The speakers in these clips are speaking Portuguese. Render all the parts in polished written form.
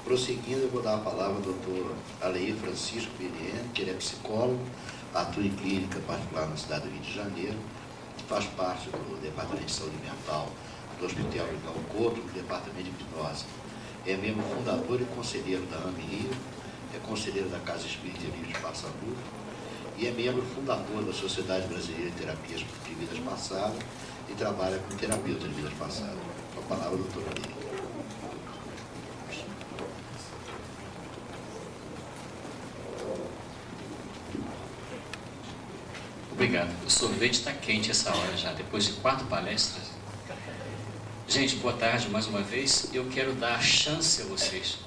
Prosseguindo, eu vou dar a palavra ao doutor Aleir Francisco Viriene, que ele é psicólogo, atua em clínica particular na cidade do Rio de Janeiro, faz parte do Departamento de Saúde Mental do Hospital Miguel Couto, do Departamento de Hipnose. É membro fundador e conselheiro da AME Rio, é conselheiro da Casa Espírita Livre de Passabu e é membro fundador da Sociedade Brasileira de Terapias de Vidas Passadas e trabalha como terapeuta de vidas passadas. Com a palavra, doutor Aleir. Obrigado. O sorvete está quente essa hora já, depois de 4 palestras. Gente, boa tarde mais uma vez. Eu quero dar a chance a vocês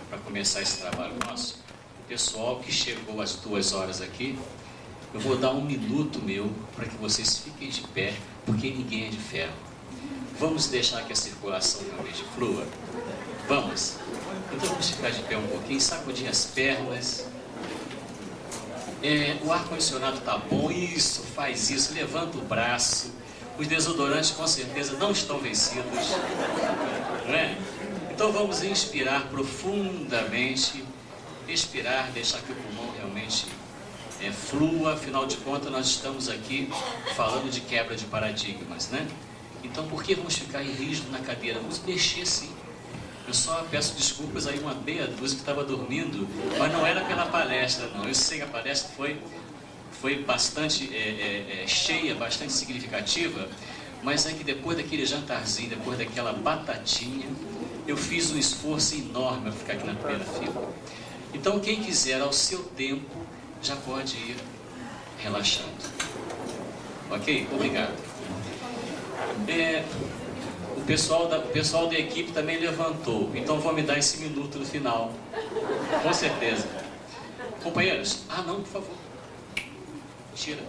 para começar esse trabalho nosso. O pessoal que chegou às 2 horas aqui, eu vou dar 1 minuto meu para que vocês fiquem de pé, porque ninguém é de ferro. Vamos deixar que a circulação realmente flua? Vamos? Então vamos ficar de pé um pouquinho, sacudir as pernas. O ar-condicionado está bom, isso, faz isso, levanta o braço. Os desodorantes com certeza não estão vencidos, não é? Então vamos inspirar profundamente, expirar, deixar que o pulmão realmente flua. Afinal de contas, nós estamos aqui falando de quebra de paradigmas, né? Então por que vamos ficar rígido na cadeira? Vamos mexer sim. Eu só peço desculpas aí uma meia dúzia que estava dormindo, mas não era pela palestra, não. Eu sei que a palestra foi bastante cheia, bastante significativa, mas é que depois daquele jantarzinho, depois daquela batatinha, eu fiz um esforço enorme para ficar aqui na primeira fila. Então, quem quiser, ao seu tempo, já pode ir relaxando. Ok? Obrigado. O pessoal da equipe também levantou, então vou me dar esse minuto no final, com certeza. Companheiros, não, por favor, tira.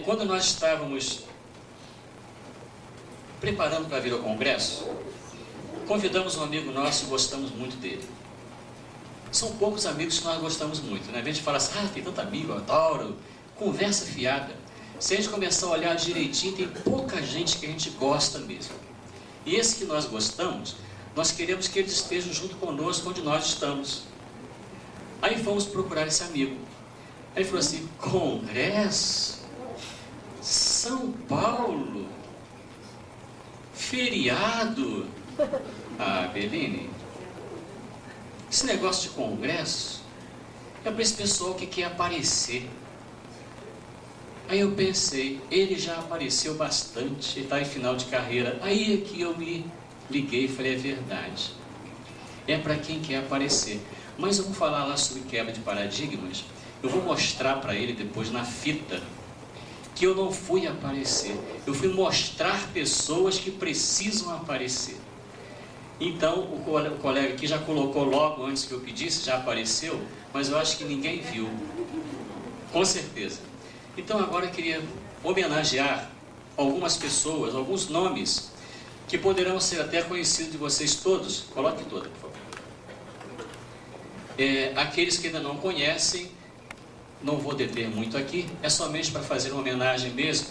Quando nós estávamos preparando para vir ao congresso, convidamos um amigo nosso e gostamos muito dele. São poucos amigos que nós gostamos muito, né? A gente fala assim, tem tanto amigo, eu adoro, conversa fiada. Se a gente começar a olhar direitinho, tem pouca gente que a gente gosta mesmo. E esse que nós gostamos, nós queremos que eles estejam junto conosco onde nós estamos. Aí fomos procurar esse amigo. Aí ele falou assim, congresso? São Paulo? Feriado? Beline, esse negócio de congresso é para esse pessoal que quer aparecer. Aí eu pensei, ele já apareceu bastante, ele está em final de carreira. Aí é que eu me liguei e falei, é verdade. É para quem quer aparecer. Mas eu vou falar lá sobre quebra de paradigmas. Eu vou mostrar para ele depois na fita que eu não fui aparecer. Eu fui mostrar pessoas que precisam aparecer. Então o colega aqui já colocou logo antes que eu pedisse, já apareceu, mas eu acho que ninguém viu. Com certeza. Então agora eu queria homenagear algumas pessoas, alguns nomes, que poderão ser até conhecidos de vocês todos. Coloque toda, por favor. Aqueles que ainda não conhecem, não vou deter muito aqui, é somente para fazer uma homenagem mesmo.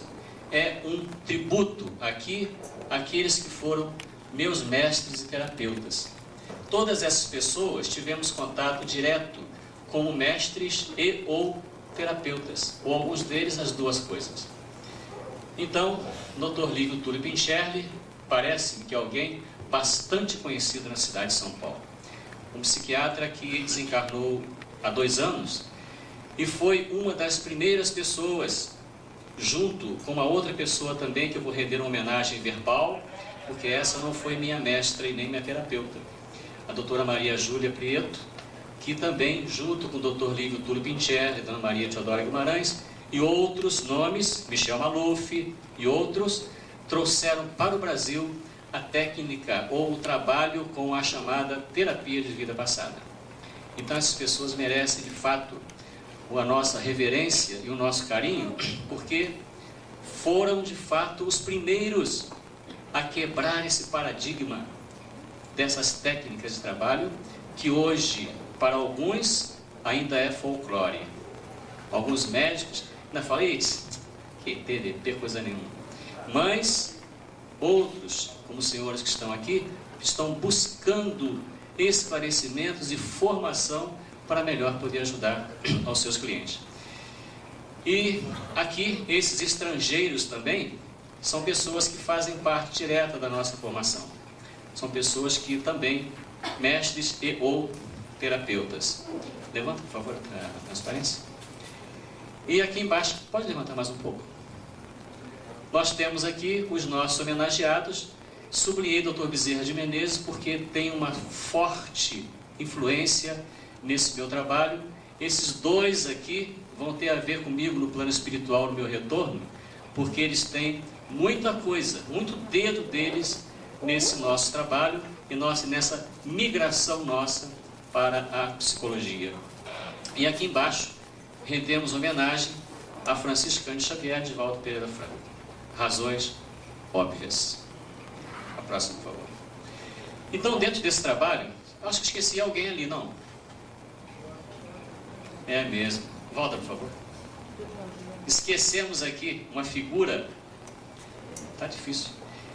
É um tributo aqui àqueles que foram meus mestres e terapeutas. Todas essas pessoas tivemos contato direto como mestres e ou terapeutas, ou alguns deles as duas coisas. Então, Dr. Lívio Túlio Pincherli parece-me que é alguém bastante conhecido na cidade de São Paulo. Um psiquiatra que desencarnou há 2 anos e foi uma das primeiras pessoas, junto com uma outra pessoa também, que eu vou render uma homenagem verbal, porque essa não foi minha mestra e nem minha terapeuta, a doutora Maria Júlia Prieto, que também, junto com o Dr. Lívio Túlio Pincherli, Dona Maria Teodora Guimarães e outros nomes, Michel Maluf e outros, trouxeram para o Brasil a técnica ou o trabalho com a chamada terapia de vida passada. Então essas pessoas merecem de fato a nossa reverência e o nosso carinho, porque foram de fato os primeiros a quebrar esse paradigma dessas técnicas de trabalho que hoje, para alguns, ainda é folclore. Alguns médicos ainda falam, que TDP, coisa nenhuma. Mas outros, como os senhores que estão aqui, estão buscando esclarecimentos e formação para melhor poder ajudar aos seus clientes. E aqui, esses estrangeiros também são pessoas que fazem parte direta da nossa formação. São pessoas que também, mestres e ou terapeutas. Levanta, por favor, a transparência. E aqui embaixo, pode levantar mais um pouco. Nós temos aqui os nossos homenageados. Sublinhei Dr. Bezerra de Menezes porque tem uma forte influência nesse meu trabalho. Esses dois aqui vão ter a ver comigo no plano espiritual, no meu retorno, porque eles têm muita coisa, muito dedo deles nesse nosso trabalho e nessa migração nossa para a psicologia. E aqui embaixo rendemos homenagem a Franciscano Xavier de Valdo Pereira Franco. Razões óbvias. A próxima, por favor. Então, dentro desse trabalho, acho que esqueci alguém ali, não? É mesmo. Volta, por favor. Esquecemos aqui uma figura. Tá difícil.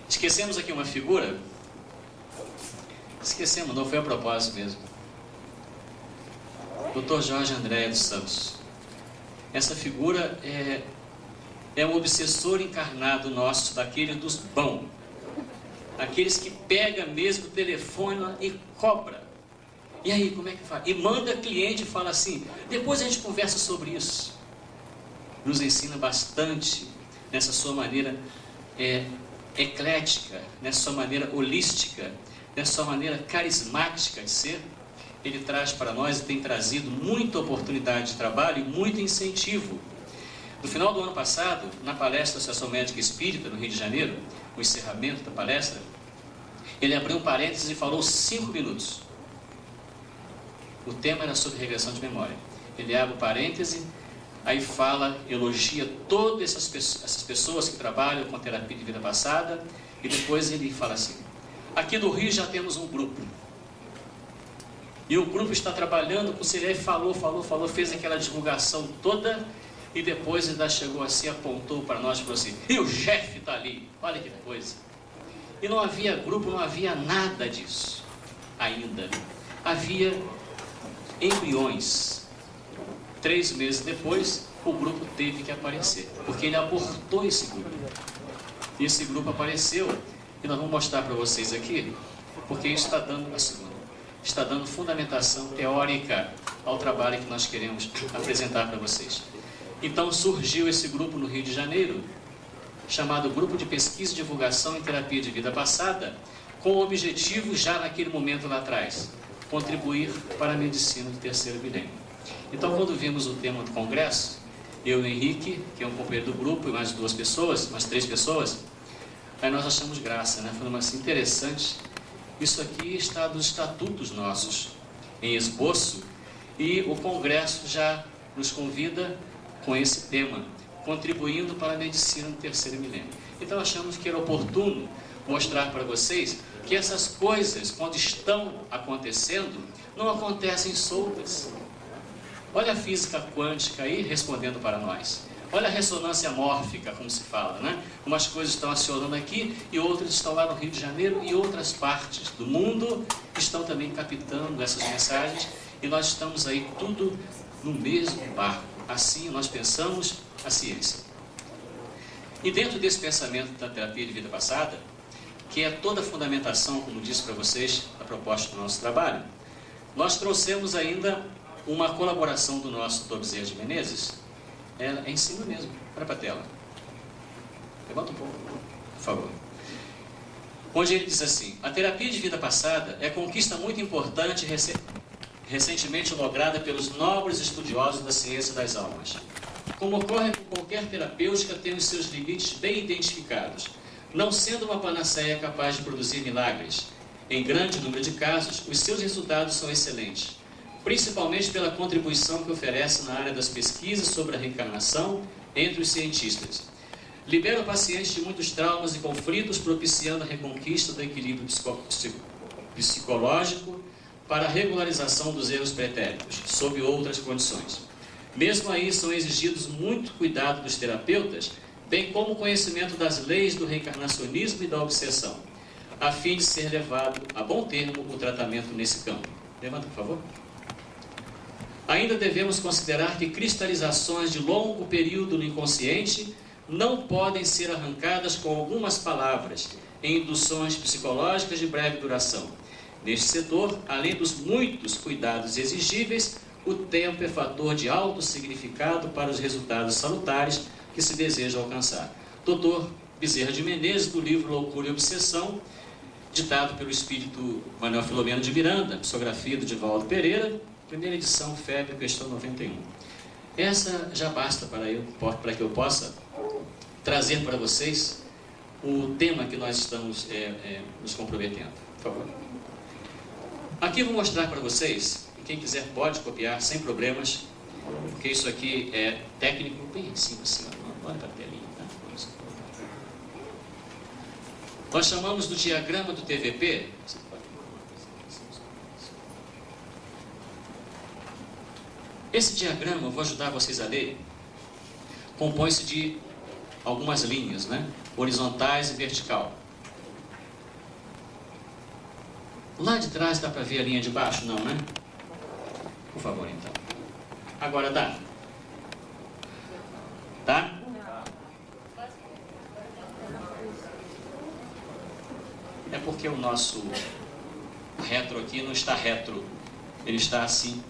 Esquecemos aqui uma figura. Esquecemos, não foi a propósito mesmo. Dr. Jorge Andréa dos Santos. Essa figura é um obsessor encarnado nosso, daquele dos bons. Aqueles que pega mesmo o telefone e cobra. E aí, como é que faz? E manda cliente e fala assim, depois a gente conversa sobre isso. Nos ensina bastante nessa sua maneira eclética, nessa sua maneira holística, nessa sua maneira carismática de ser. Ele traz para nós e tem trazido muita oportunidade de trabalho e muito incentivo. No final do ano passado, na palestra da Associação Médica Espírita, no Rio de Janeiro, o encerramento da palestra, ele abriu um parênteses e falou 5 minutos. O tema era sobre regressão de memória. Ele abre o parêntese, aí fala, elogia todas essas pessoas que trabalham com terapia de vida passada, e depois ele fala assim, aqui no Rio já temos um grupo. E o grupo está trabalhando com o CIREI, falou, fez aquela divulgação toda, e depois ainda chegou assim, apontou para nós e falou assim, e o chefe está ali, olha que coisa. E não havia grupo, não havia nada disso ainda. Havia embriões. 3 meses depois, o grupo teve que aparecer, porque ele abortou esse grupo. E esse grupo apareceu, e nós vamos mostrar para vocês aqui, porque isso está dando a segunda. Está dando fundamentação teórica ao trabalho que nós queremos apresentar para vocês. Então surgiu esse grupo no Rio de Janeiro, chamado Grupo de Pesquisa e Divulgação em Terapia de Vida Passada, com o objetivo, já naquele momento lá atrás, contribuir para a medicina do terceiro milênio. Então, quando vimos o tema do congresso, eu e o Henrique, que é um companheiro do grupo, e mais 2 pessoas, mais 3 pessoas, aí nós achamos graça, né? Falamos assim, interessante, isso aqui está dos estatutos nossos, em esboço, e o congresso já nos convida com esse tema, contribuindo para a medicina do terceiro milênio. Então achamos que era oportuno mostrar para vocês que essas coisas, quando estão acontecendo, não acontecem soltas. Olha a física quântica aí respondendo para nós. Olha a ressonância mórfica, como se fala, né? Umas coisas estão acionando aqui e outras estão lá no Rio de Janeiro e outras partes do mundo estão também captando essas mensagens e nós estamos aí tudo no mesmo barco. Assim nós pensamos a ciência. E dentro desse pensamento da terapia de vida passada, que é toda a fundamentação, como disse para vocês, a proposta do nosso trabalho, nós trouxemos ainda uma colaboração do nosso Dr. Bezerra de Menezes. É em cima mesmo, olha para a tela. Levanta um pouco, por favor. Onde ele diz assim, a terapia de vida passada é conquista muito importante recentemente lograda pelos nobres estudiosos da ciência das almas. Como ocorre com qualquer terapêutica, tem os seus limites bem identificados, não sendo uma panaceia capaz de produzir milagres. Em grande número de casos, os seus resultados são excelentes, principalmente pela contribuição que oferece na área das pesquisas sobre a reencarnação entre os cientistas. Libera o paciente de muitos traumas e conflitos, propiciando a reconquista do equilíbrio psicológico para a regularização dos erros pretéritos, sob outras condições. Mesmo aí, são exigidos muito cuidado dos terapeutas, bem como o conhecimento das leis do reencarnacionismo e da obsessão, a fim de ser levado a bom termo o tratamento nesse campo. Levanta, por favor. Ainda devemos considerar que cristalizações de longo período no inconsciente não podem ser arrancadas com algumas palavras em induções psicológicas de breve duração. Neste setor, além dos muitos cuidados exigíveis, o tempo é fator de alto significado para os resultados salutares que se deseja alcançar. Dr. Bezerra de Menezes, do livro Loucura e Obsessão, ditado pelo espírito Manuel Filomeno de Miranda, psicografia do Divaldo Pereira, primeira edição, FEB, questão 91. Essa já basta para que eu possa trazer para vocês o tema que nós estamos nos comprometendo. Por favor. Aqui eu vou mostrar para vocês, e quem quiser pode copiar sem problemas, porque isso aqui é técnico, bem em cima, assim, olha para a telinha, tá? Nós chamamos do diagrama do TVP. Esse diagrama, eu vou ajudar vocês a ler, compõe-se de algumas linhas, né? Horizontais e vertical. Lá de trás dá para ver a linha de baixo? Não, né? Por favor, então. Agora dá? Tá? É porque o nosso retro aqui não está retro, ele está assim.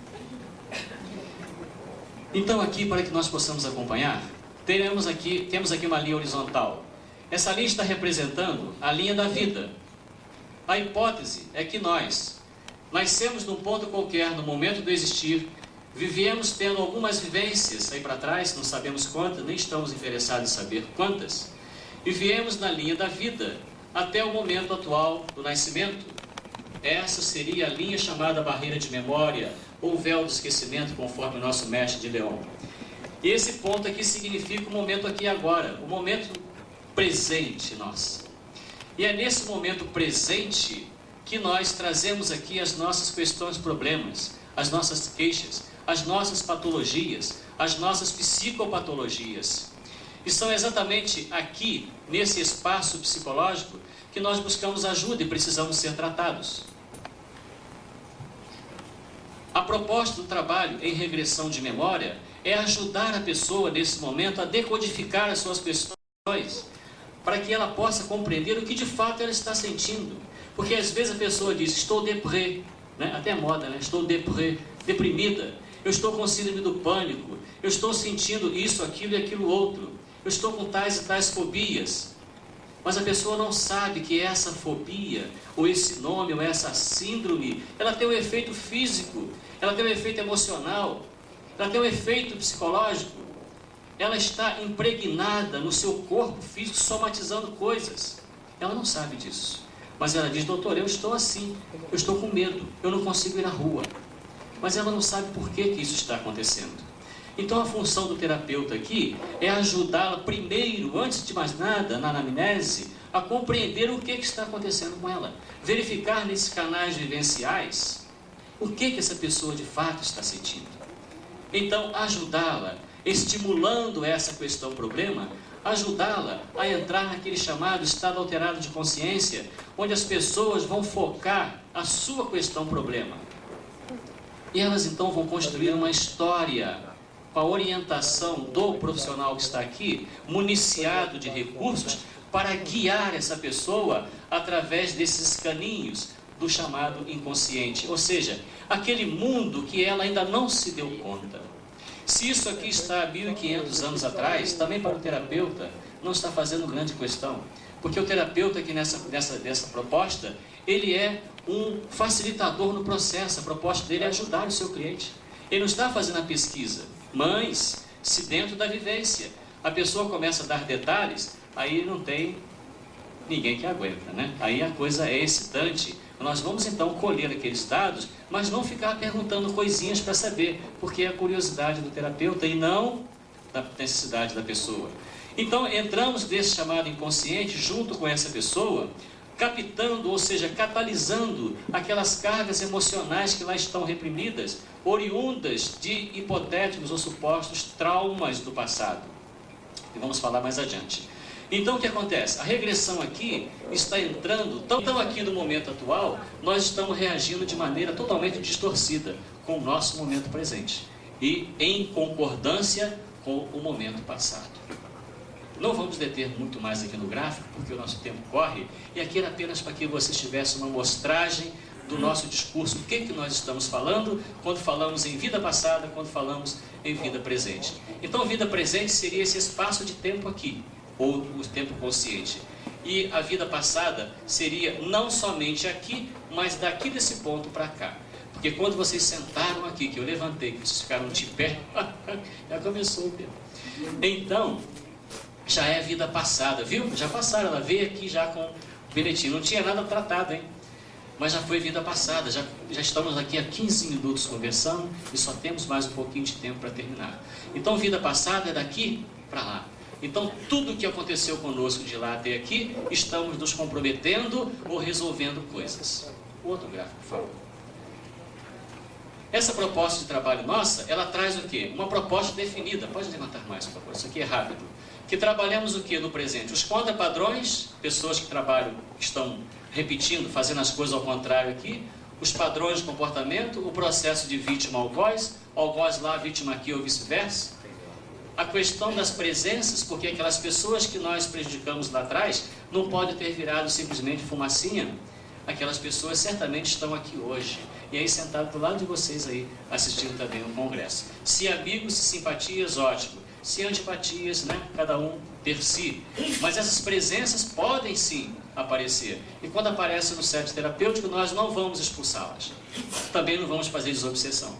Então aqui, para que nós possamos acompanhar, temos aqui uma linha horizontal. Essa linha está representando a linha da vida. A hipótese é que nós nascemos num ponto qualquer, no momento do existir, vivemos tendo algumas vivências aí para trás, não sabemos quantas, nem estamos interessados em saber quantas, e viemos na linha da vida até o momento atual do nascimento. Essa seria a linha chamada barreira de memória, ou véu do esquecimento, conforme o nosso mestre de Leon. E esse ponto aqui significa o momento aqui e agora, o momento presente nosso. E é nesse momento presente que nós trazemos aqui as nossas questões, problemas, as nossas queixas, as nossas patologias, as nossas psicopatologias. E são exatamente aqui, nesse espaço psicológico, que nós buscamos ajuda e precisamos ser tratados. A proposta do trabalho em regressão de memória é ajudar a pessoa nesse momento a decodificar as suas questões, para que ela possa compreender o que de fato ela está sentindo. Porque às vezes a pessoa diz, estou deprê, né? Até moda, né? Estou deprê, deprimida, eu estou com síndrome do pânico, eu estou sentindo isso, aquilo e aquilo outro, eu estou com tais e tais fobias. Mas a pessoa não sabe que essa fobia, ou esse nome, ou essa síndrome, ela tem um efeito físico, ela tem um efeito emocional, ela tem um efeito psicológico. Ela está impregnada no seu corpo físico, somatizando coisas. Ela não sabe disso. Mas ela diz, doutor, eu estou assim, eu estou com medo, eu não consigo ir na rua. Mas ela não sabe por que isso está acontecendo. Então a função do terapeuta aqui é ajudá-la primeiro, antes de mais nada, na anamnese, a compreender o que está acontecendo com ela. Verificar nesses canais vivenciais o que essa pessoa de fato está sentindo. Então ajudá-la, estimulando essa questão problema, ajudá-la a entrar naquele chamado estado alterado de consciência, onde as pessoas vão focar a sua questão problema. E elas então vão construir uma história com a orientação do profissional que está aqui, municiado de recursos, para guiar essa pessoa através desses caminhos do chamado inconsciente. Ou seja, aquele mundo que ela ainda não se deu conta. Se isso aqui está há 1500 anos atrás, também para o terapeuta não está fazendo grande questão. Porque o terapeuta aqui nessa proposta, ele é um facilitador no processo. A proposta dele é ajudar o seu cliente. Ele não está fazendo a pesquisa, mas se dentro da vivência a pessoa começa a dar detalhes, aí não tem ninguém que aguenta, né? Aí a coisa é excitante. Nós vamos então colher aqueles dados, mas não ficar perguntando coisinhas para saber, porque é a curiosidade do terapeuta e não da necessidade da pessoa. Então entramos nesse chamado inconsciente junto com essa pessoa, captando, ou seja, catalisando aquelas cargas emocionais que lá estão reprimidas, oriundas de hipotéticos ou supostos traumas do passado. e vamos falar mais adiante. Então o que acontece? A regressão aqui está entrando, então aqui no momento atual, nós estamos reagindo de maneira totalmente distorcida com o nosso momento presente e em concordância com o momento passado. Não vamos deter muito mais aqui no gráfico, porque o nosso tempo corre, e aqui era apenas para que vocês tivessem uma mostragem do nosso discurso, o que nós estamos falando quando falamos em vida passada, quando falamos em vida presente. Então, vida presente seria esse espaço de tempo aqui, ou o tempo consciente. E a vida passada seria não somente aqui, mas daqui desse ponto para cá. Porque quando vocês sentaram aqui, que eu levantei, que vocês ficaram de pé, já começou o tempo. Então, já é vida passada, viu? Já passaram, ela veio aqui já com o bilhetinho, não tinha nada tratado, hein? Mas já foi vida passada, já estamos aqui há 15 minutos conversando e só temos mais um pouquinho de tempo para terminar. Então, vida passada é daqui para lá. Então, tudo que aconteceu conosco de lá até aqui, estamos nos comprometendo ou resolvendo coisas. O outro gráfico, por favor. Essa proposta de trabalho nossa, ela traz o quê? Uma proposta definida. Pode levantar mais, por favor, isso aqui é rápido. Que trabalhamos o quê no presente? Os contrapadrões, pessoas que trabalham, que estão repetindo, fazendo as coisas ao contrário aqui, os padrões de comportamento, o processo de vítima-algoz lá, vítima aqui ou vice-versa. A questão das presenças, porque aquelas pessoas que nós prejudicamos lá atrás não podem ter virado simplesmente fumacinha. Aquelas pessoas certamente estão aqui hoje. E aí sentado do lado de vocês aí, assistindo também o congresso. Se amigos, se simpatias, ótimo. Se antipatias, né? Cada um per si. Mas essas presenças podem sim aparecer. E quando aparecem no centro terapêutico, nós não vamos expulsá-las. Também não vamos fazer desobsessão.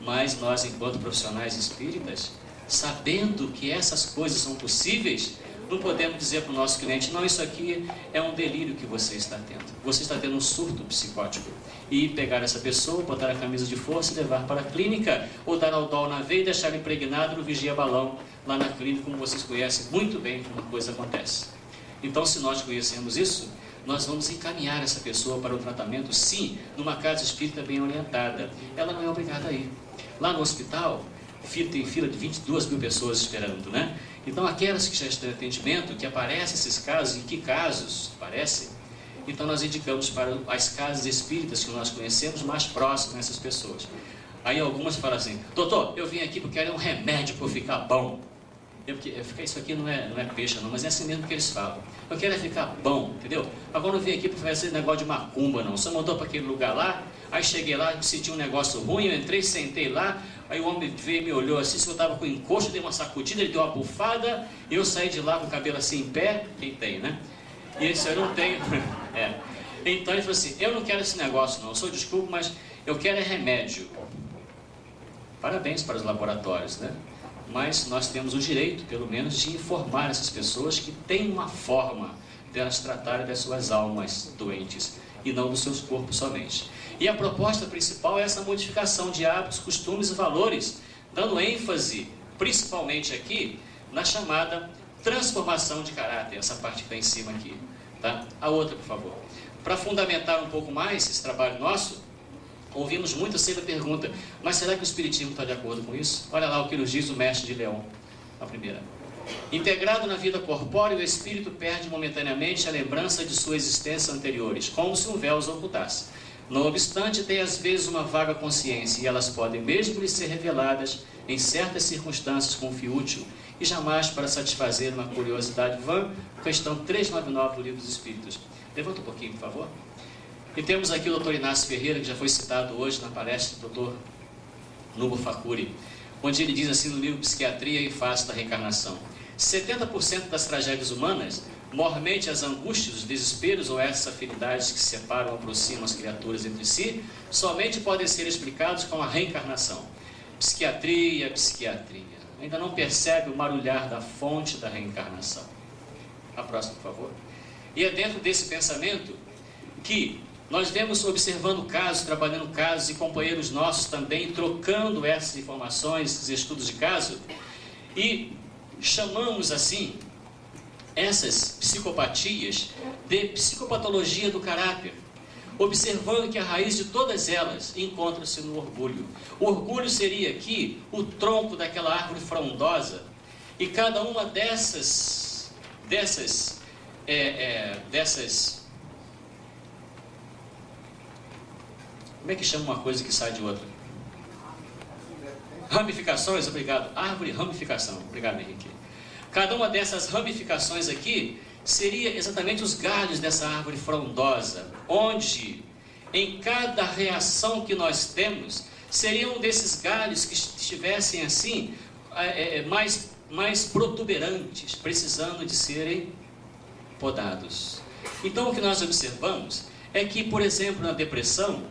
Mas nós, enquanto profissionais espíritas, sabendo que essas coisas são possíveis, não podemos dizer para o nosso cliente, não, isso aqui é um delírio que você está tendo. Você está tendo um surto psicótico. E pegar essa pessoa, botar a camisa de força e levar para a clínica, ou dar Aldol na veia e deixar ele impregnado no vigia-balão lá na clínica, como vocês conhecem muito bem como a coisa acontece. Então, se nós conhecemos isso, nós vamos encaminhar essa pessoa para o tratamento, sim, numa casa espírita bem orientada. Ela não é obrigada a ir. Lá no hospital, tem fila de 22 mil pessoas esperando, né? Então, aquelas que já estão em atendimento, que aparecem esses casos, em que casos aparecem, então nós indicamos para as casas espíritas que nós conhecemos mais próximas dessas pessoas. Aí algumas falam assim, doutor, eu vim aqui porque eu quero um remédio para eu ficar bom. Isso aqui não é peixe não, mas é assim mesmo que eles falam. Eu quero ficar bom, entendeu? Agora eu vim aqui para fazer negócio de macumba não. Só mandou para aquele lugar lá, aí cheguei lá, senti um negócio ruim, eu entrei, sentei lá, aí o homem veio e me olhou assim, se eu estava com encosto, dei uma sacudida, ele deu uma bufada, e eu saí de lá com o cabelo assim em pé, quem tem, né? E ele disse, eu não tenho. Então ele falou assim, eu não quero esse negócio não, eu sou desculpa, mas eu quero é remédio. Parabéns para os laboratórios, né? Mas nós temos o direito, pelo menos, de informar essas pessoas que tem uma forma de elas tratarem das suas almas doentes e não dos seus corpos somente. E a proposta principal é essa modificação de hábitos, costumes e valores, dando ênfase, principalmente aqui, na chamada transformação de caráter, essa parte que está em cima aqui. Tá? A outra, por favor. Para fundamentar um pouco mais esse trabalho nosso, ouvimos muito sempre a pergunta, mas será que o Espiritismo está de acordo com isso? Olha lá o que nos diz o mestre de Leão, a primeira. Integrado na vida corpórea, o espírito perde momentaneamente a lembrança de suas existências anteriores, como se um véu os ocultasse. Não obstante, tem às vezes uma vaga consciência, e elas podem mesmo lhe ser reveladas em certas circunstâncias com fim útil, e jamais para satisfazer uma curiosidade vã, questão 399 do Livro dos Espíritos. Levanta um pouquinho, por favor. E temos aqui o Dr. Inácio Ferreira, que já foi citado hoje na palestra do Dr. Nubo Facuri, onde ele diz assim no livro Psiquiatria e Face da Reencarnação: 70% das tragédias humanas, mormente as angústias, os desesperos ou essas afinidades que separam ou aproximam as criaturas entre si, somente podem ser explicados com a reencarnação. Psiquiatria, psiquiatria. Ainda não percebe o marulhar da fonte da reencarnação. A próxima, por favor. E é dentro desse pensamento que nós vemos observando casos, trabalhando casos, e companheiros nossos também trocando essas informações, esses estudos de caso, e chamamos assim essas psicopatias de psicopatologia do caráter, observando que a raiz de todas elas encontra-se no orgulho. O orgulho seria aqui o tronco daquela árvore frondosa E cada uma dessas como é que chama uma coisa que sai de outra? Ramificações, obrigado. Árvore ramificação, obrigado, Henrique. Cada uma dessas ramificações aqui seria exatamente os galhos dessa árvore frondosa, onde em cada reação que nós temos, seriam desses galhos que estivessem assim, mais protuberantes, precisando de serem podados. Então o que nós observamos é que, por exemplo, na depressão,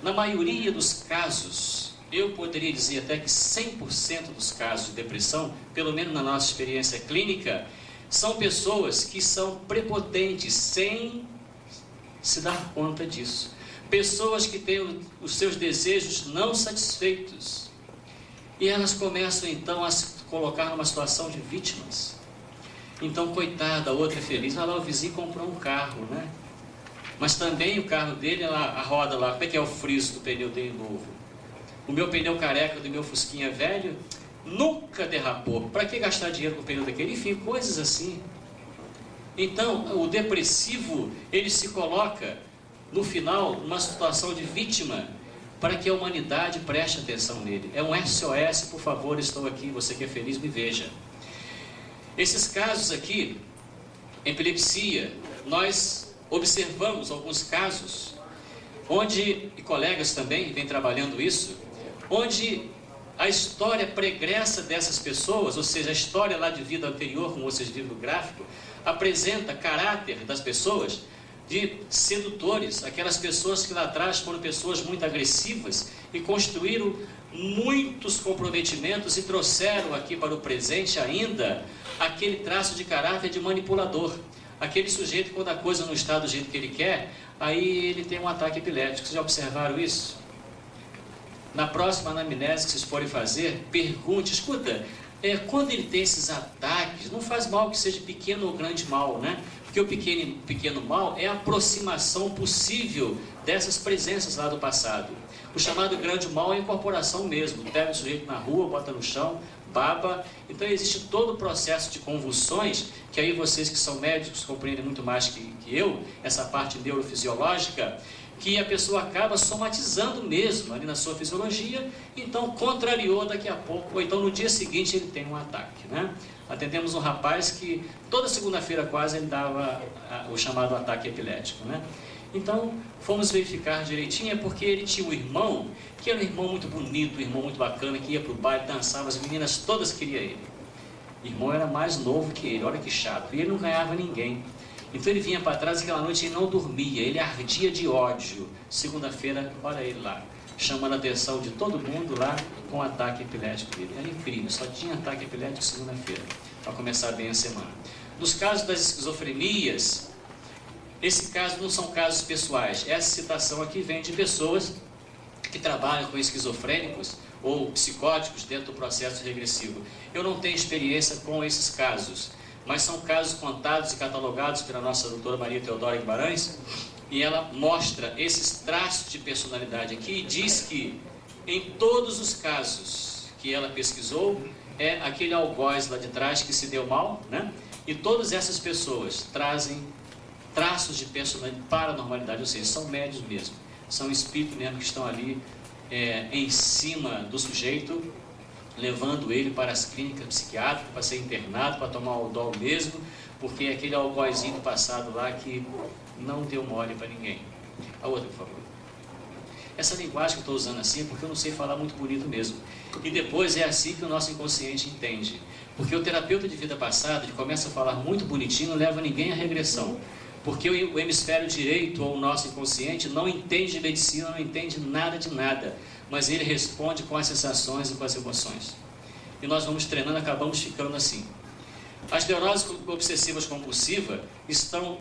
na maioria dos casos, eu poderia dizer até que 100% dos casos de depressão, pelo menos na nossa experiência clínica, são pessoas que são prepotentes sem se dar conta disso. Pessoas que têm os seus desejos não satisfeitos. E elas começam então a se colocar numa situação de vítimas. Então, coitada, a outra é feliz. Olha lá, o vizinho comprou um carro, né? Mas também o carro dele, a roda lá, como é que é o friso do pneu dele novo? O meu pneu careca do meu Fusquinha velho nunca derrapou. Para que gastar dinheiro com o pneu daquele? Enfim, coisas assim. Então, o depressivo, ele se coloca, no final, numa situação de vítima, para que a humanidade preste atenção nele. É um SOS, por favor, estou aqui, você que é feliz, me veja. Esses casos aqui, epilepsia, nós observamos alguns casos, onde, e colegas também vêm trabalhando isso, onde a história pregressa dessas pessoas, ou seja, a história lá de vida anterior, como vocês viram no gráfico, apresenta caráter das pessoas de sedutores, aquelas pessoas que lá atrás foram pessoas muito agressivas e construíram muitos comprometimentos e trouxeram aqui para o presente ainda aquele traço de caráter de manipulador. Aquele sujeito, quando a coisa não está do jeito que ele quer, aí ele tem um ataque epilético. Vocês já observaram isso? Na próxima anamnese que vocês forem fazer, pergunte, escuta, quando ele tem esses ataques, não faz mal que seja pequeno ou grande mal, né? Porque o pequeno mal é a aproximação possível dessas presenças lá do passado. O chamado grande mal é a incorporação mesmo. Pega o sujeito na rua, bota no chão, baba. Então existe todo o processo de convulsões, que aí vocês que são médicos compreendem muito mais que eu, essa parte neurofisiológica, que a pessoa acaba somatizando mesmo ali na sua fisiologia, então contrariou daqui a pouco, ou então no dia seguinte ele tem um ataque, né? Atendemos um rapaz que toda segunda-feira quase ele dava o chamado ataque epilético, né? Então fomos verificar direitinho, é porque ele tinha um irmão, que era um irmão muito bonito, um irmão muito bacana, que ia para o baile, dançava, as meninas todas queriam ele. O irmão era mais novo que ele, olha que chato, e ele não ganhava ninguém. Então ele vinha para trás, aquela noite ele não dormia, ele ardia de ódio. Segunda-feira, olha ele lá, chamando a atenção de todo mundo lá com o ataque epilético dele. Era incrível, só tinha ataque epilético segunda-feira, para começar bem a semana. Nos casos das esquizofrenias, esse caso não são casos pessoais. Essa citação aqui vem de pessoas que trabalham com esquizofrênicos ou psicóticos dentro do processo regressivo. Eu não tenho experiência com esses casos, mas são casos contados e catalogados pela nossa doutora Maria Teodora Guimarães, e ela mostra esses traços de personalidade aqui e diz que em todos os casos que ela pesquisou, é aquele algoz lá de trás que se deu mal, né? E todas essas pessoas trazem traços de personalidade paranormalidade, ou seja, são médios mesmo, são espíritos mesmo que estão ali em cima do sujeito, levando ele para as clínicas psiquiátricas, para ser internado, para tomar o Aldol mesmo, porque é aquele algozinho do passado lá que não deu mole para ninguém. A outra, por favor. Essa linguagem que eu estou usando assim é porque eu não sei falar muito bonito mesmo. E depois é assim que o nosso inconsciente entende. Porque o terapeuta de vida passada, que começa a falar muito bonitinho, não leva ninguém à regressão. Porque o hemisfério direito, ou o nosso inconsciente, não entende de medicina, não entende nada de nada. Mas ele responde com as sensações e com as emoções. E nós vamos treinando, acabamos ficando assim. As neuroses obsessivas compulsivas estão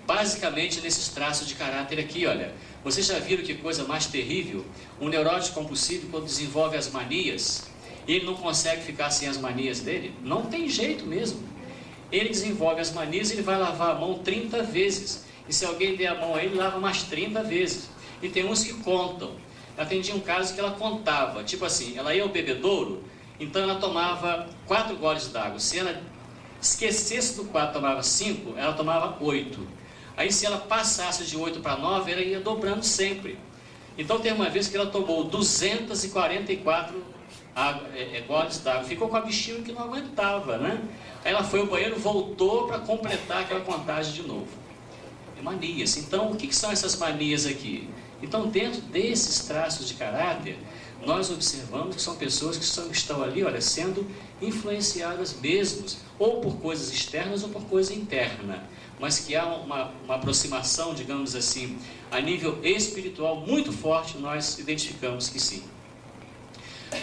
basicamente nesses traços de caráter aqui, olha. Vocês já viram que coisa mais terrível? Um neurótico compulsivo, quando desenvolve as manias, ele não consegue ficar sem as manias dele? Não tem jeito mesmo. Ele desenvolve as manias e ele vai lavar a mão 30 vezes. E se alguém der a mão a ele, lava mais 30 vezes. E tem uns que contam. Eu atendi um caso que ela contava, tipo assim, ela ia ao bebedouro Então ela tomava 4 goles d'água. Se ela esquecesse do 4, tomava 5, ela tomava 8. Aí se ela passasse de 8 para 9, ela ia dobrando sempre. Então tem uma vez que ela tomou 244 goles d'água. Ficou com a bexiga que não aguentava, né? Aí ela foi ao banheiro, voltou para completar aquela contagem de novo. Manias. Então, o que são essas manias aqui? Então, dentro desses traços de caráter, nós observamos que são pessoas que estão ali, olha, sendo influenciadas mesmo, ou por coisas externas ou por coisa interna, mas que há uma aproximação, digamos assim, a nível espiritual muito forte, nós identificamos que sim.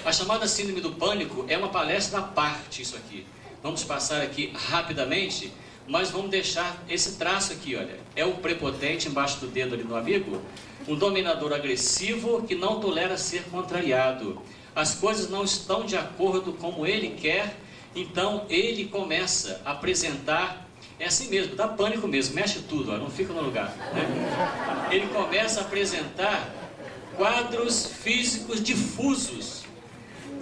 A chamada síndrome do pânico é uma palestra à parte, isso aqui. Vamos passar aqui rapidamente, mas vamos deixar esse traço aqui, olha. É o prepotente embaixo do dedo ali do amigo, um dominador agressivo que não tolera ser contrariado. As coisas não estão de acordo como ele quer, então ele começa a apresentar, é assim mesmo, dá pânico mesmo, mexe tudo, ó, não fica no lugar, né? Ele começa a apresentar quadros físicos difusos.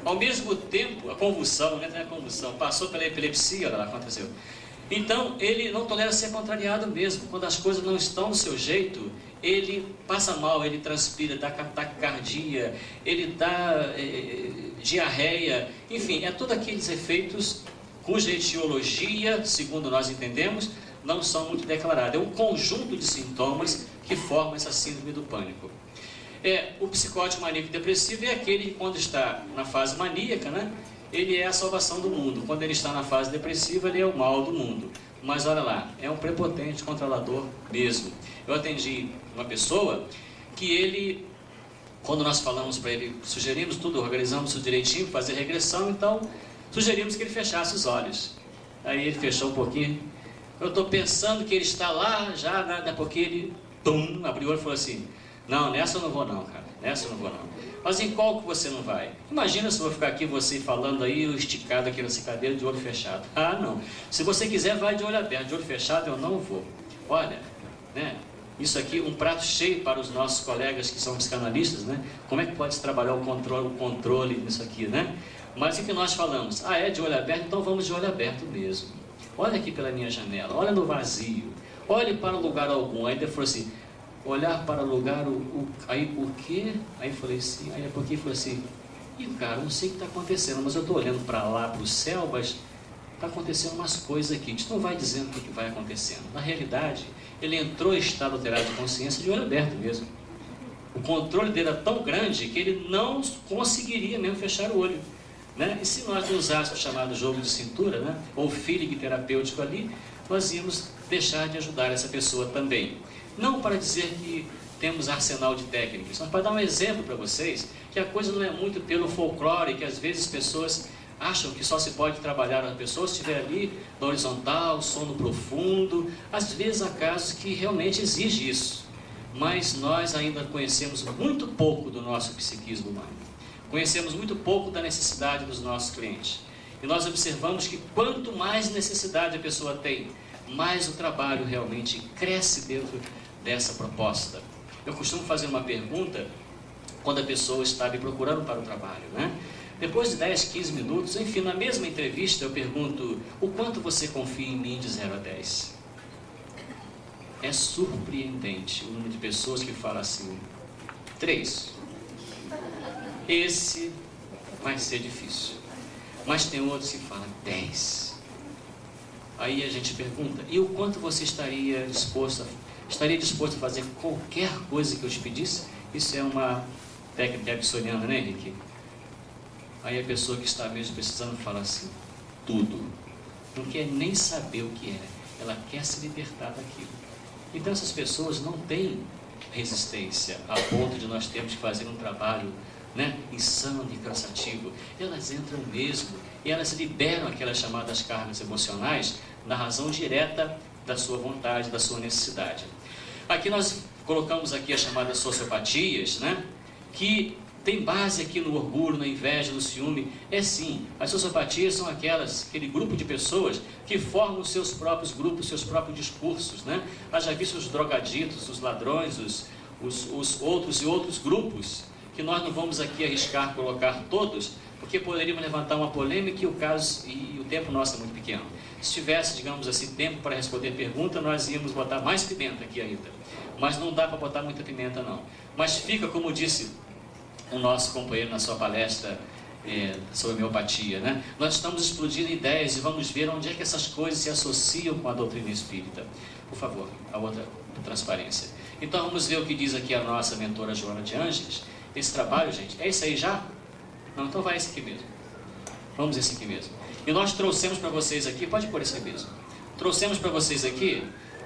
Ao mesmo tempo, a convulsão, né? A convulsão, passou pela epilepsia, olha lá, aconteceu. Então, ele não tolera ser contrariado mesmo. Quando as coisas não estão do seu jeito, ele passa mal, ele transpira, dá taquicardia, ele dá diarreia, enfim, é todos aqueles efeitos cuja etiologia, segundo nós entendemos, não são muito declarados. É um conjunto de sintomas que formam essa síndrome do pânico. O psicótico maníaco depressivo é aquele que, quando está na fase maníaca, né, ele é a salvação do mundo. Quando ele está na fase depressiva, ele é o mal do mundo. Mas olha lá, é um prepotente controlador mesmo. Eu atendi uma pessoa que ele, quando nós falamos para ele, sugerimos tudo, organizamos tudo direitinho, fazer regressão, então sugerimos que ele fechasse os olhos. Aí ele fechou um pouquinho. Eu estou pensando que ele está lá já, nada, porque ele abriu o olho e falou assim: não, nessa eu não vou não, cara, nessa eu não vou não. Mas em qual que você não vai? Imagina se eu vou ficar aqui, você falando aí, eu esticado aqui nessa cadeira de olho fechado. Ah, não. Se você quiser, vai de olho aberto. De olho fechado eu não vou. Olha, né? Isso aqui, um prato cheio para os nossos colegas que são psicanalistas, né? Como é que pode se trabalhar o controle nisso aqui, né? Mas o que nós falamos? Ah, é de olho aberto? Então vamos de olho aberto mesmo. Olha aqui pela minha janela, olha no vazio. Olhe para lugar algum. Aí ele falou assim: olhar para o lugar, aí por quê? Aí falei assim, aí porque falei assim, cara, não sei o que está acontecendo, mas eu estou olhando para lá, para o céu, mas está acontecendo umas coisas aqui. A gente não vai dizendo o que vai acontecendo. Na realidade, ele entrou em estado alterado de consciência de olho aberto mesmo. O controle dele era tão grande que ele não conseguiria mesmo fechar o olho, né? E se nós usássemos o chamado jogo de cintura, né, ou feeling terapêutico ali, nós íamos deixar de ajudar essa pessoa também. Não para dizer que temos arsenal de técnicas, mas para dar um exemplo para vocês, que a coisa não é muito pelo folclore, que às vezes pessoas acham que só se pode trabalhar na pessoa se estiver ali na horizontal, sono profundo. Às vezes há casos que realmente exige isso, mas nós ainda conhecemos muito pouco do nosso psiquismo humano. Conhecemos muito pouco da necessidade dos nossos clientes. E nós observamos que quanto mais necessidade a pessoa tem, mais o trabalho realmente cresce dentro dessa proposta. Eu costumo fazer uma pergunta quando a pessoa está me procurando para o trabalho, né? Depois de 10, 15 minutos, enfim, na mesma entrevista eu pergunto: o quanto você confia em mim de 0 a 10? É surpreendente o número de pessoas que falam assim: 3. Esse vai ser difícil. Mas tem outros que falam 10. Aí a gente pergunta: e o quanto você estaria disposto a fazer qualquer coisa que eu te pedisse? Isso é uma técnica ericksoniana, né, Henrique? Aí a pessoa que está mesmo precisando fala assim: tudo. Não quer nem saber o que é. Ela quer se libertar daquilo. Então essas pessoas não têm resistência a ponto de nós termos que fazer um trabalho, né, insano e cansativo. Elas entram mesmo e elas liberam aquelas chamadas cargas emocionais na razão direta da sua vontade, da sua necessidade. Aqui nós colocamos aqui as chamadas sociopatias, né, que tem base aqui no orgulho, na inveja, no ciúme. É sim, as sociopatias são aquele grupo de pessoas que formam os seus próprios grupos, seus próprios discursos, né? Haja visto os drogaditos, os ladrões, os outros e outros grupos que nós não vamos aqui arriscar colocar todos, porque poderíamos levantar uma polêmica e o tempo nosso é muito pequeno. Se tivesse, digamos assim, tempo para responder pergunta, nós íamos botar mais pimenta aqui ainda. Mas não dá para botar muita pimenta, não. Mas fica, como disse o nosso companheiro na sua palestra sobre homeopatia, né? Nós estamos explodindo ideias e vamos ver onde é que essas coisas se associam com a doutrina espírita. Por favor, a outra transparência. Então vamos ver o que diz aqui a nossa mentora Joana de Ângeles. Esse trabalho, gente, é isso aí já? Não, então vai esse aqui mesmo. Vamos esse aqui mesmo. E nós trouxemos para vocês aqui, pode pôr esse aqui mesmo. Trouxemos para vocês aqui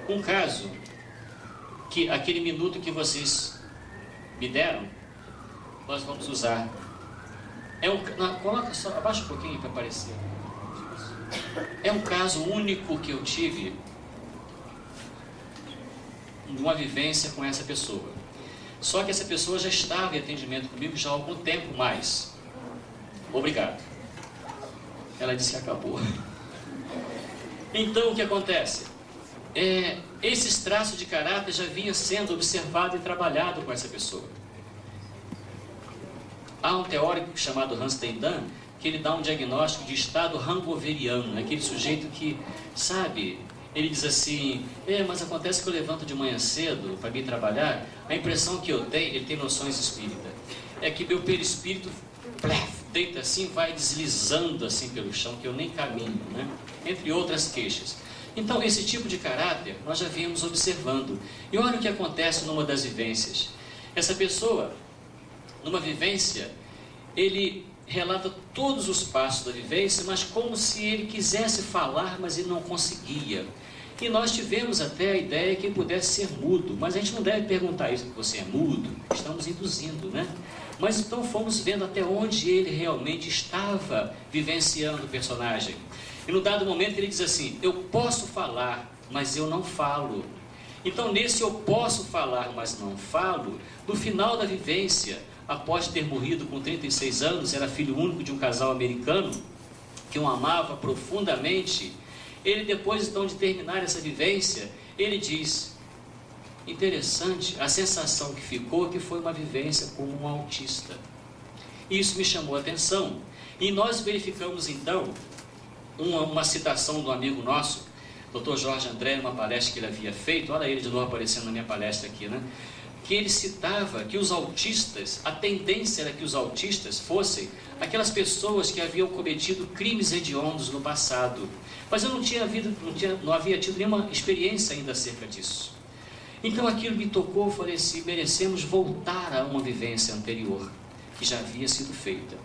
um caso, que aquele minuto que vocês me deram, nós vamos usar. Coloca só, abaixa um pouquinho para aparecer. É um caso único que eu tive, uma vivência com essa pessoa. Só que essa pessoa já estava em atendimento comigo já há algum tempo mais. Obrigado. Ela disse que acabou. Então o que acontece? Esses traços de caráter já vinham sendo observado e trabalhado com essa pessoa. Há um teórico chamado Hans Steindan, que ele dá um diagnóstico de estado hangoveriano, aquele sujeito que, sabe, ele diz assim, mas acontece que eu levanto de manhã cedo para vir trabalhar, a impressão que eu tenho, ele tem noções espíritas, é que meu perispírito deita assim, vai deslizando assim pelo chão, que eu nem caminho, né? Entre outras queixas. Então, esse tipo de caráter nós já viemos observando. E olha o que acontece numa das vivências. Essa pessoa, numa vivência, ele relata todos os passos da vivência, mas como se ele quisesse falar, mas ele não conseguia. E nós tivemos até a ideia que ele pudesse ser mudo, mas a gente não deve perguntar isso, porque você é mudo, estamos induzindo, né? Mas então fomos vendo até onde ele realmente estava vivenciando o personagem. E no dado momento ele diz assim, eu posso falar, mas eu não falo. Então nesse eu posso falar, mas não falo, no final da vivência, após ter morrido com 36 anos, era filho único de um casal americano, que o amava profundamente, ele depois então de terminar essa vivência, ele diz, interessante, a sensação que ficou que foi uma vivência como um autista. Isso me chamou a atenção. E nós verificamos então uma citação do amigo nosso, Dr. Jorge André, numa palestra que ele havia feito, olha ele de novo aparecendo na minha palestra aqui, né? Que ele citava que os autistas, a tendência era que os autistas fossem aquelas pessoas que haviam cometido crimes hediondos no passado. Mas eu não havia tido nenhuma experiência ainda acerca disso. Então aquilo me tocou, eu falei assim, merecemos voltar a uma vivência anterior, que já havia sido feita.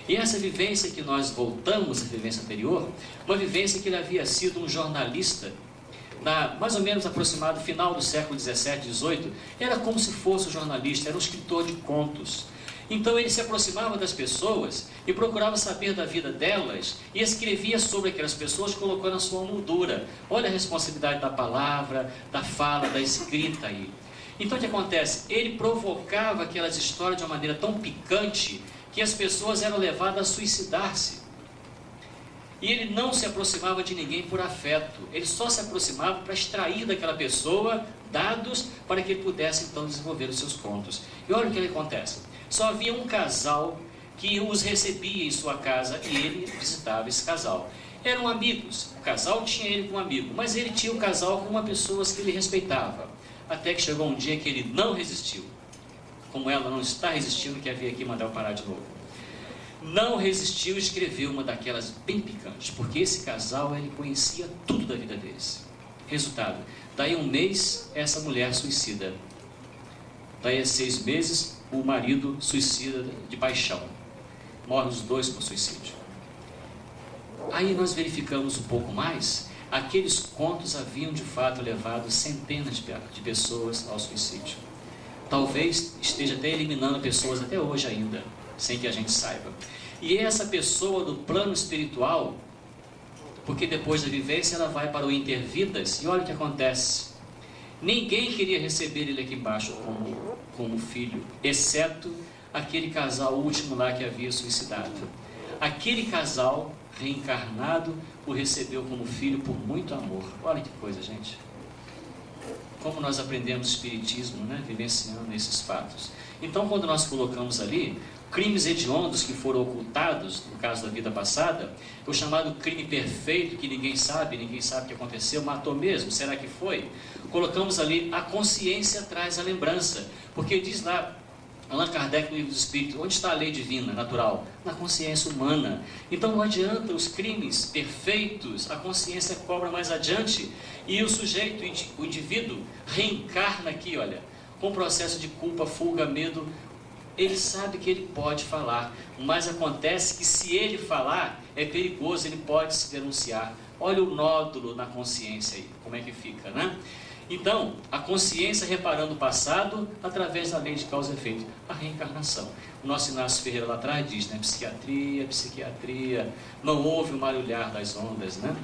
E essa vivência que nós voltamos à vivência anterior, uma vivência que ele havia sido um jornalista, mais ou menos aproximado final do século 17, 18, era como se fosse um jornalista, era um escritor de contos. Então ele se aproximava das pessoas e procurava saber da vida delas e escrevia sobre aquelas pessoas, colocando a sua moldura. Olha a responsabilidade da palavra, da fala, da escrita aí. Então o que acontece? Ele provocava aquelas histórias de uma maneira tão picante que as pessoas eram levadas a suicidar-se. E ele não se aproximava de ninguém por afeto, ele só se aproximava para extrair daquela pessoa dados para que ele pudesse então desenvolver os seus contos. E olha o que acontece, só havia um casal que os recebia em sua casa e ele visitava esse casal. Eram amigos, o casal tinha ele como amigo, mas ele tinha o casal com uma pessoa que ele respeitava. Até que chegou um dia que ele não resistiu, como ela não está resistindo, que havia aqui mandar eu parar de novo. Não resistiu e escreveu uma daquelas bem picantes, porque esse casal ele conhecia tudo da vida deles. Resultado, daí um mês essa mulher suicida, daí a 6 meses o marido suicida de paixão, morrem os dois por suicídio. Aí nós verificamos um pouco mais, aqueles contos haviam de fato levado centenas de pessoas ao suicídio. Talvez esteja até eliminando pessoas até hoje ainda, sem que a gente saiba. E essa pessoa do plano espiritual, porque depois da vivência ela vai para o intervidas, e olha o que acontece. Ninguém queria receber ele aqui embaixo como filho, exceto aquele casal último lá que havia suicidado. Aquele casal reencarnado o recebeu como filho por muito amor. Olha que coisa, gente. como nós aprendemos espiritismo, né? Vivenciando esses fatos. Então, quando nós colocamos ali crimes hediondos que foram ocultados, no caso da vida passada, o chamado crime perfeito, que ninguém sabe o que aconteceu, matou mesmo, será que foi? Colocamos ali, a consciência traz a lembrança, porque diz lá, Allan Kardec no Livro dos Espíritos, onde está a lei divina, natural? Na consciência humana. Então não adianta os crimes perfeitos, a consciência cobra mais adiante, e o sujeito, o indivíduo, reencarna aqui, olha, com processo de culpa, fuga, medo. Ele sabe que ele pode falar, mas acontece que se ele falar, é perigoso, ele pode se denunciar. Olha o nódulo na consciência aí, como é que fica, né? Então, a consciência reparando o passado através da lei de causa e efeito, a reencarnação. O nosso Inácio Ferreira lá atrás diz, né? Psiquiatria, não houve o marulhar das ondas, né?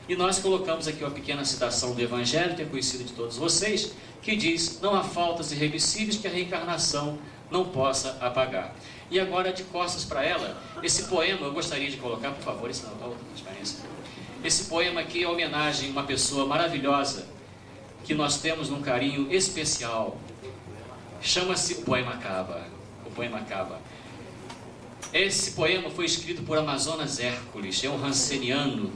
E nós colocamos aqui uma pequena citação do Evangelho, que é conhecida de todos vocês, que diz, não há faltas irremissíveis que a reencarnação não possa apagar. E agora, de costas para ela, esse poema, eu gostaria de colocar, por favor, esse não, dá outra transparência. Esse poema aqui é homenagem a uma pessoa maravilhosa, que nós temos um carinho especial. Chama-se Poema Acaba. O Poema Acaba. Esse poema foi escrito por Amazonas Hércules, é um ranceniano,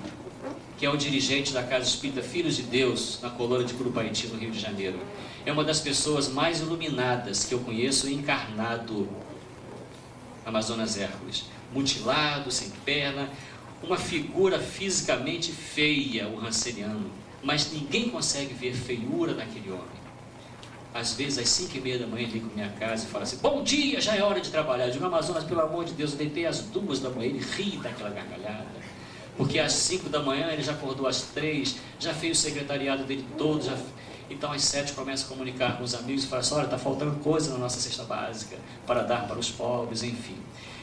que é o dirigente da Casa Espírita Filhos de Deus, na colônia de Curupaiti, no Rio de Janeiro. É uma das pessoas mais iluminadas que eu conheço encarnado. Amazonas Hércules. Mutilado, sem perna, uma figura fisicamente feia, o ranceniano. Mas ninguém consegue ver feiura naquele homem. Às vezes, às 5h30 da manhã, ele liga para minha casa e fala assim, bom dia, já é hora de trabalhar. Eu digo, Amazonas, pelo amor de Deus, eu deitei às 2 da manhã, ele ri daquela gargalhada. Porque às 5 da manhã, ele já acordou às 3, já fez o secretariado dele todo, Então, às 7, começa a comunicar com os amigos e fala assim, olha, está faltando coisa na nossa cesta básica para dar para os pobres, enfim.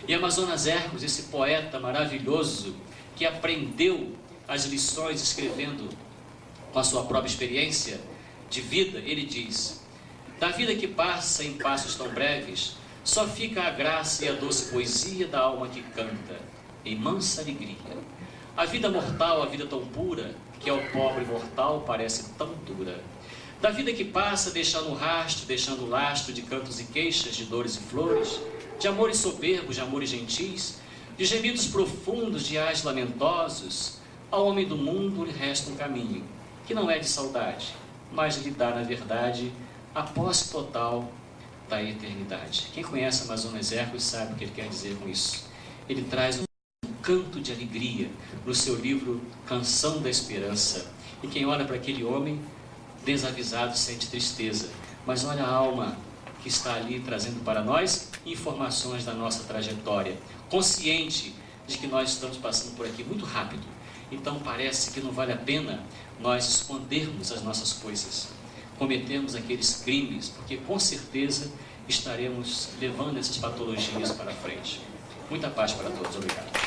E Amazonas Hércules, esse poeta maravilhoso, que aprendeu as lições escrevendo com a sua própria experiência de vida, ele diz, da vida que passa em passos tão breves, só fica a graça e a doce poesia da alma que canta, em mansa alegria. A vida mortal, a vida tão pura, que ao pobre mortal parece tão dura. Da vida que passa, deixando rastro, deixando lastro de cantos e queixas, de dores e flores, de amores soberbos, de amores gentis, de gemidos profundos, de ais lamentosos, ao homem do mundo lhe resta um caminho, que não é de saudade, mas lhe dá, na verdade, a posse total da eternidade. Quem conhece Amazonas Hércules sabe o que ele quer dizer com isso. Ele traz um canto de alegria no seu livro Canção da Esperança. E quem olha para aquele homem desavisado sente tristeza, mas olha a alma que está ali trazendo para nós informações da nossa trajetória, consciente de que nós estamos passando por aqui muito rápido. Então parece que não vale a pena nós escondermos as nossas coisas, cometermos aqueles crimes, porque com certeza estaremos levando essas patologias para frente. Muita paz para todos. Obrigado.